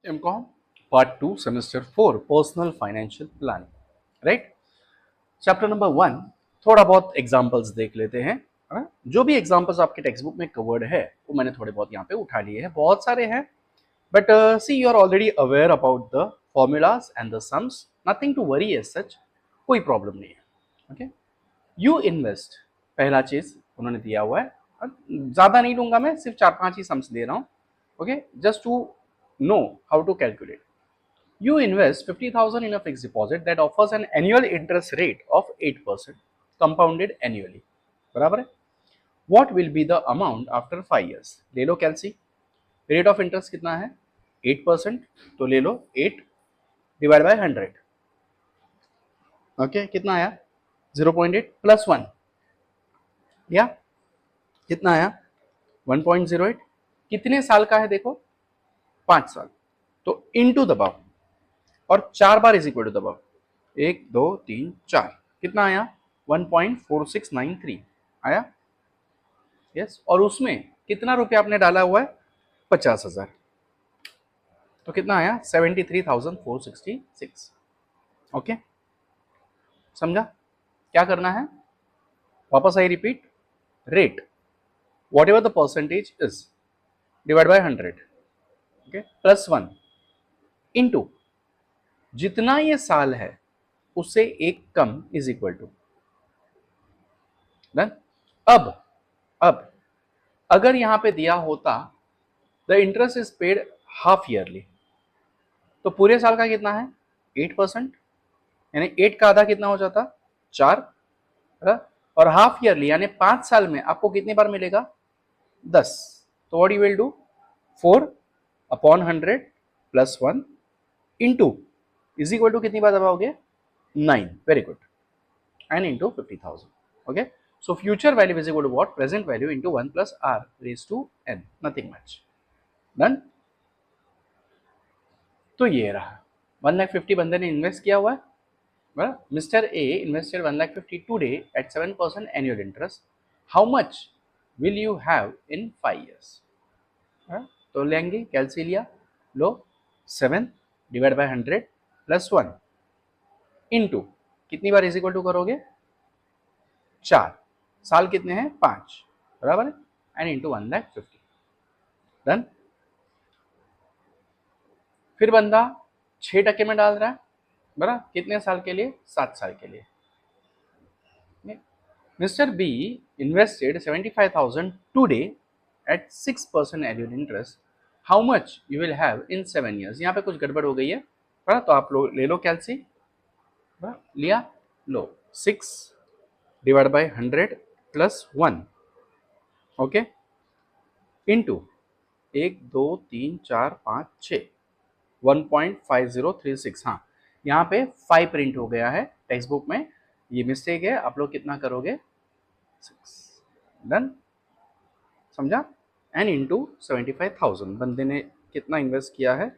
MCOM Part 2 Semester 4 Personal Financial Planning, right. Chapter number 1 थोड़ा बहुत examples देख लेते हैं। जो भी एग्जांपल्स आपके टेक्स्ट बुक में कवर्ड है वो मैंने थोड़े बहुत यहाँ पे उठा लिए हैं, बहुत सारे हैं, but see you are already aware about the formulas and the sums, nothing to worry as such, कोई प्रॉब्लम नहीं है। ओके, यू इन्वेस्ट, पहला चीज उन्होंने दिया हुआ है, ज्यादा नहीं दूंगा मैं, सिर्फ 4-5 ही सम्स दे रहा हूँ। Okay, just to know how to calculate. You invest 50,000 in a fixed deposit that offers an annual interest rate of 8% compounded annually. बराबर है? What will be the amount after 5 years? ले लो कैलसी, रेट ऑफ इंटरेस्ट कितना है 8%, तो ले लो 8 divide by 100। Okay, कितना आया 0.8 plus 1 या कितना आया 1.08। कितने साल का है देखो 5 साल, तो इनटू दबाव और 4 बार इज इक्वल टू दबाव 1 2 3 4, कितना आया 1.4693 आया। यस, और उसमें कितना रुपया आपने डाला हुआ है 50,000, तो कितना आया 73,466। ओके, समझा क्या करना है? वापस I repeat, rate what ever the percentage is divide by 100, okay, plus 1 into जितना ये साल है उससे एक come is equal to done. अब अगर यहां पे दिया होता the interest is paid half yearly, तो पूरे साल का कितना है 8%, यानी 8 का आधा कितना हो जाता 4, और हाफ ईयरली यानी 5 साल में आपको कितनी बार मिलेगा 10। तो what you will do 4 upon 100 plus 1 into is equal to कितनी बार दबाओगे 9, very good, and into 50,000। Okay, so future value is equal to what? Present value into 1 plus r raised to n, nothing much. Done? तो ये रहा 1,50,000 बंदे ने invest किया हुआ है, mister A invested 1,50,000 today at 7% annual interest, how much will you have in 5 years? तो लेंगे कैलसी लिया, लो 7 डिवाइड बाय 100 प्लस 1 इंटू कितनी बार इज इक्वल टू करोगे 4, साल कितने हैं 5, बराबर है, एंड इंटू 1,50,000। डन। फिर बंदा 6% में डाल रहा है, बराबर, कितने साल के लिए 7 साल के लिए। Mister be invested 75,000 today at 6% annual interest, how much you will have in 7 years? यहाँ पे कुछ गड़बड़ हो गई है, बराबर, तो आप लोग ले लो कैलसी, लिया, लो 6 divide by 100 plus 1, okay, into 1 2 3 4 5 6 1.5036। हाँ, यहाँ पे 5 प्रिंट हो गया है टेक्स्ट बुक में, ये मिस्टेक है, आप लोग कितना करोगे 6। डन, समझा, एंड इंटू 75,000, बंदे ने कितना इन्वेस्ट किया है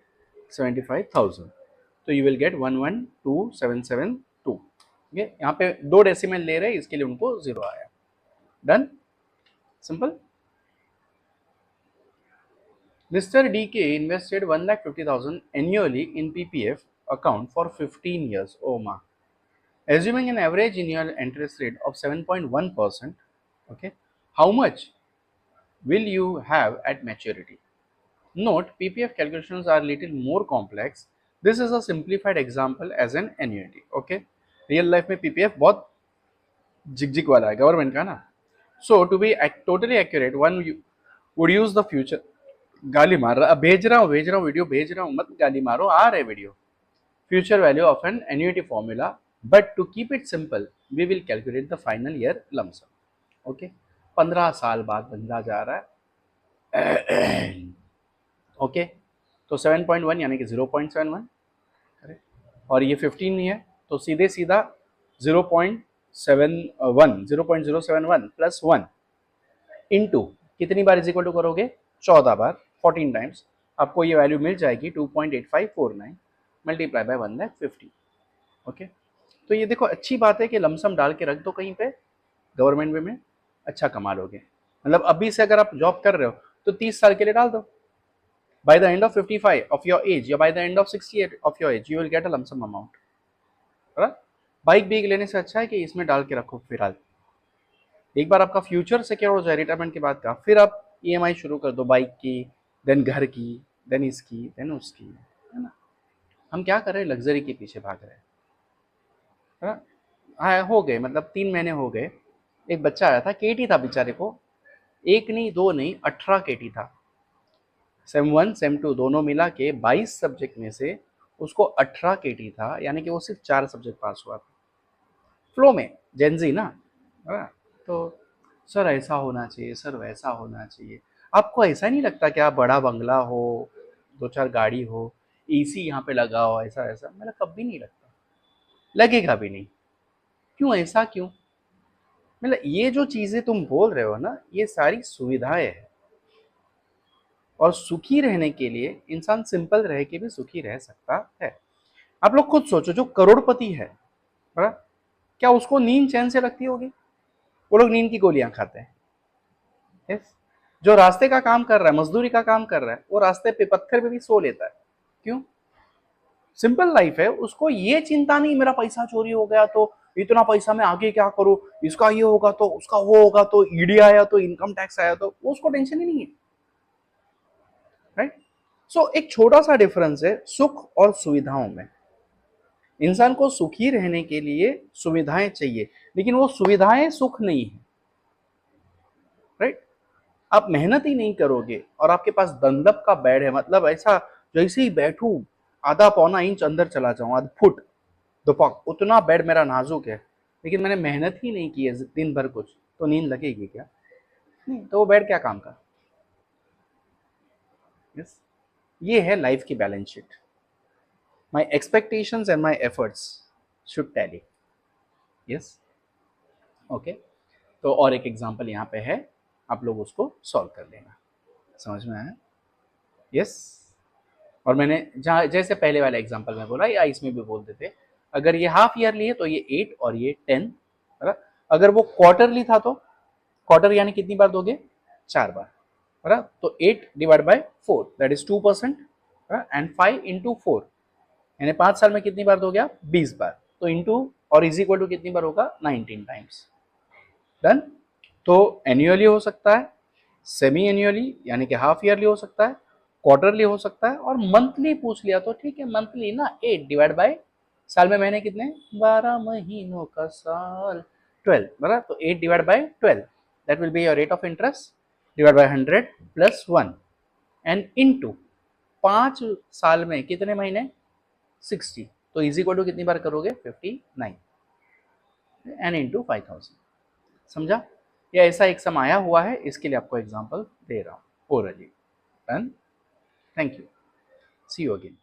75,000, तो यू विल गेट 112,772। ठीक है, यहाँ पे 2 डेसिमल ले रहे हैं, इसके लिए उनको 0 आया। Done, simple. Mr. DK invested 1,50,000 annually in PPF account for 15 years. Oh ma. Assuming an average annual interest rate of 7.1%, okay, how much will you have at maturity? Note, PPF calculations are little more complex. This is a simplified example as an annuity. Okay, real life में PPF बहुत झिकझिक वाला है government का ना. So to be totally accurate, one would use the future. गाली मार रहा, भेज रहा हूँ वीडियो भेज रहा हूँ, मत गाली मारो, आ रहे video. Future value of an annuity formula, but to keep it simple we will calculate the final year lump sum. Okay, 15 साल बाद बंदा जा रहा है। ओके, तो 7.1 यानी कि 0.71, और ये 15 है, तो सीधे सीधा 0.071 प्लस 1 इंटू कितनी बार इज इक्वल टू करोगे 14 बार, 14 टाइम्स, आपको ये वैल्यू मिल जाएगी 2.8549 मल्टीप्लाई बाय 1,50,000। ओके, तो ये देखो अच्छी बात है कि लमसम डाल के रख दो कहीं पे, गवर्नमेंट में अच्छा कमा लोगे। मतलब अभी से अगर आप जॉब कर रहे हो तो 30 साल के लिए डाल दो, by the end of 55 of your age या by the end of 68 of your age you will get a lump sum amount. Bike बीक लेने से अच्छा है कि इसमें डाल के रखो फिलहाल, एक बार आपका फ्यूचर सिक्योर हो जाए रिटायरमेंट के बाद का, फिर आप ईएमआई शुरू कर दो बाइक की, देन घर की, देन इसकी, देन उसकी, है ना। हम क्या कर रहे हैं, लग्जरी के पीछे भाग रहे हैं। हाँ हो गए, मतलब 3 महीने हो गए, एक बच्चा आया था, केटी था बेचारे को, एक नहीं दो नहीं 18 केटी था, सेम 1 सेम 2 दोनों मिला के 22 सब्जेक्ट में से उसको 18 केटी था, यानी कि वो सिर्फ 4 सब्जेक्ट पास हुआ था फ्लो में, जेनजी ना, है ना। तो सर ऐसा होना चाहिए, सर वैसा होना चाहिए। आपको ऐसा नहीं लगता कि आप बड़ा बंगला हो, 2-4 गाड़ी हो, एसी यहाँ पे लगा हो, ऐसा ऐसा, मेरा कभी नहीं लगता, लगेगा भी नहीं। क्यों ऐसा क्यों? मतलब ये जो चीजें तुम बोल रहे हो ना, ये सारी सुविधाएं हैं, और सुखी रहने के लिए इंसान सिंपल रह के भी सुखी रह सकता है। आप लोग खुद सोचो, जो करोड़पति है, क्या उसको नींद चैन से लगती होगी? वो लोग नींद की गोलियां खाते हैं। yes? जो रास्ते का काम कर रहा है, मजदूरी का काम कर रहा है, वो रास्ते पे पत्थर पे भी सो लेता है। क्यों? सिंपल लाइफ है, उसको ये चिंता नहीं मेरा पैसा चोरी हो गया तो इतना पैसा मैं आगे क्या करूं, इसका ये होगा तो उसका वो होगा, तो ईडी आया तो इनकम टैक्स आया तो, वो उसको टेंशन ही नहीं है, राइट। सो एक छोटा सा डिफरेंस है सुख और सुविधाओं में। इंसान को सुखी रहने के लिए सुविधाएं चाहिए, लेकिन वो सुविधाएं सुख नहीं है, राइट। आप मेहनत ही नहीं करोगे और आपके पास दंडप का बेड है, मतलब ऐसा जैसे ही बैठू आधा पौना इंच अंदर चला जाऊं, आधा फुट दुपक, उतना बेड मेरा नाजुक है, लेकिन मैंने मेहनत ही नहीं की है दिन भर कुछ, तो नींद लगेगी क्या? नहीं, तो वो बेड क्या काम का? यस, ये है लाइफ की balance sheet. My expectations and my efforts should tally. Yes, okay. तो और एक एग्जांपल यहाँ पे है, आप लोग उसको सॉल्व कर लेना। समझ में आया? यस। और मैंने जहाँ जैसे पहले वाले एग्जांपल में बोला, या इसमें भी बोल देते, अगर ये हाफ ईयरली है तो ये 8 और ये 10, है। अगर वो क्वार्टरली था तो क्वार्टर यानी कितनी बार दोगे? 4 बार, है। तो 8 divide by 4 that is 2%, and 5 into 4 यानी 5 साल में कितनी बार दोगे आप? 20 बार। तो इंटू और इज इक्वल टू कितनी बार होगा? 19 टाइम्स। डन। तो एनुअली हो सकता है, सेमी एनुअली यानी कि हाफ ईयरली हो सकता है, क्वार्टरली हो सकता है, और मंथली पूछ लिया तो ठीक है, मंथली ना 8 डिवाइड बाय, साल में महीने कितने? 12 महीनों का साल, 12, बराबर। तो 8 divide by 12 that will be your rate of interest divide by 100 plus 1 and into 5 साल में कितने महीने? 60। तो इज इक्वल टू कितनी बार करोगे? 59 एंड इनटू 5000। समझा? या ऐसा एक सम आया हुआ है, इसके लिए आपको एग्जांपल दे रहा हूं orally. Done. Thank you, see you again.